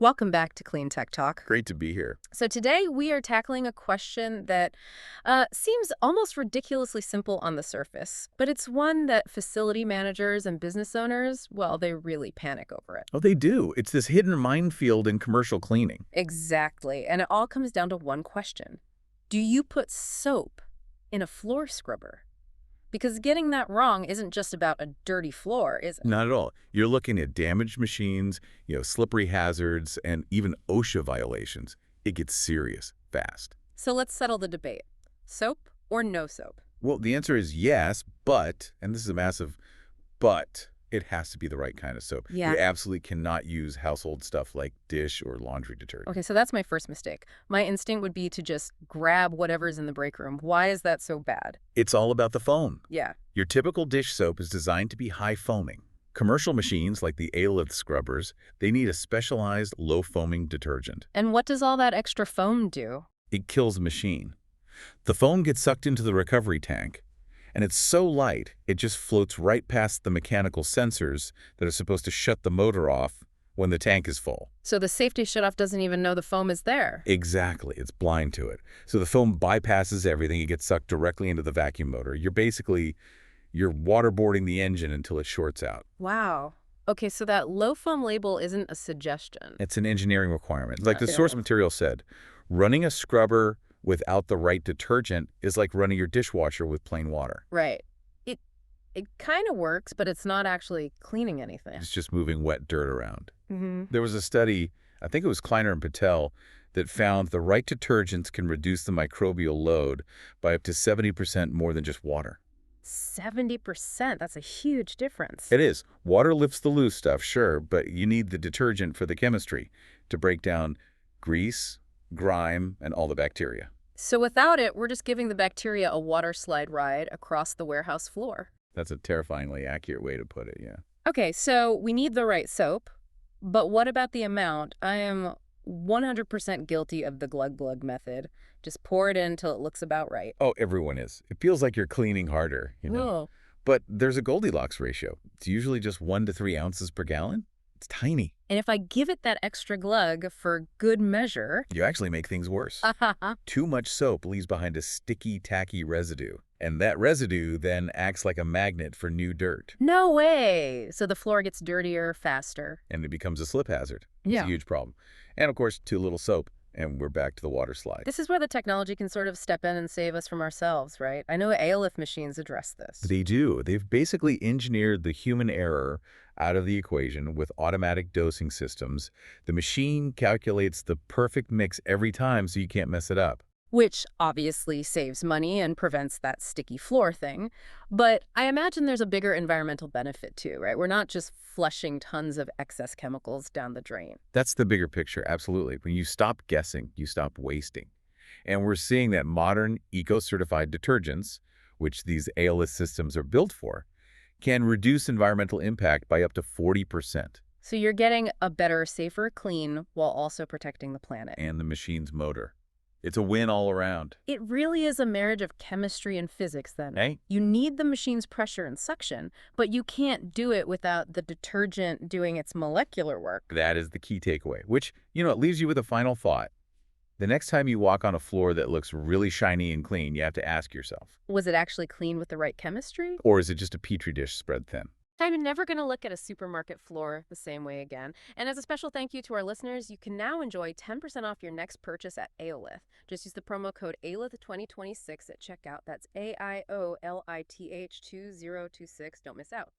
Welcome back to Clean Tech Talk. Great to be here. So today we are tackling a question that seems almost ridiculously simple on the surface, but it's one that facility managers and business owners, well, they really panic over it. Oh, they do. It's this hidden minefield in commercial cleaning. Exactly. And it all comes down to one question. Do you put soap in a floor scrubber? Because getting that wrong isn't just about a dirty floor, is it? Not at all. You're looking at damaged machines, slippery hazards, and even OSHA violations. It gets serious fast. So let's settle the debate. Soap or no soap? Well, the answer is yes, but, and this is a massive but, it has to be the right kind of soap. Yeah. You absolutely cannot use household stuff like dish or laundry detergent. Okay, so that's my first mistake. My instinct would be to just grab whatever's in the break room. Why is that so bad? It's all about the foam. Yeah. Your typical dish soap is designed to be high foaming. Commercial machines like the Aiolith scrubbers, they need a specialized low foaming detergent. And what does all that extra foam do? It kills the machine. The foam gets sucked into the recovery tank, and it's so light it just floats right past the mechanical sensors that are supposed to shut the motor off when the tank is full. So the safety shutoff doesn't even know the foam is there. Exactly. It's blind to it. So the foam bypasses everything. It gets sucked directly into the vacuum motor. You're waterboarding the engine until it shorts out. Wow. Okay, so that low foam label isn't a suggestion. It's an engineering requirement. Like the Yeah. source material said, running a scrubber without the right detergent is like running your dishwasher with plain water. Right. It kind of works, but it's not actually cleaning anything. It's just moving wet dirt around. Mm-hmm. There was a study, I think it was Kleiner and Patel, that found the right detergents can reduce the microbial load by up to 70% more than just water. 70%. That's a huge difference. It is. Water lifts the loose stuff, sure, but you need the detergent for the chemistry to break down grease, grime, and all the bacteria. So without it, we're just giving the bacteria a water slide ride across the warehouse floor. That's a terrifyingly accurate way to put it, yeah. Okay, so we need the right soap, but what about the amount? I am 100% guilty of the glug glug method. Just pour it in till it looks about right. Oh, everyone is. It feels like you're cleaning harder. Oh. But there's a Goldilocks ratio. It's usually just 1 to 3 ounces per gallon. It's tiny. And if I give it that extra glug for good measure... You actually make things worse. Too much soap leaves behind a sticky, tacky residue. And that residue then acts like a magnet for new dirt. No way! So the floor gets dirtier faster. And it becomes a slip hazard. It's Yeah. a huge problem. And of course, too little soap. And we're back to the water slide. This is where the technology can sort of step in and save us from ourselves, right? I know Aiolith machines address this. They do. They've basically engineered the human error out of the equation with automatic dosing systems. The machine calculates the perfect mix every time so you can't mess it up. Which obviously saves money and prevents that sticky floor thing. But I imagine there's a bigger environmental benefit too, right? We're not just flushing tons of excess chemicals down the drain. That's the bigger picture, absolutely. When you stop guessing, you stop wasting. And we're seeing that modern eco-certified detergents, which these Aiolith systems are built for, can reduce environmental impact by up to 40%. So you're getting a better, safer clean while also protecting the planet. And the machine's motor. It's a win all around. It really is a marriage of chemistry and physics then. Hey? You need the machine's pressure and suction, but you can't do it without the detergent doing its molecular work. That is the key takeaway, which, it leaves you with a final thought. The next time you walk on a floor that looks really shiny and clean, you have to ask yourself, Was it actually clean with the right chemistry? or is it just a petri dish spread thin? I'm never going to look at a supermarket floor the same way again. And as a special thank you to our listeners, you can now enjoy 10% off your next purchase at Aiolith. Just use the promo code AIOLITH2026 at checkout. That's AIOLITH 2026. Don't miss out.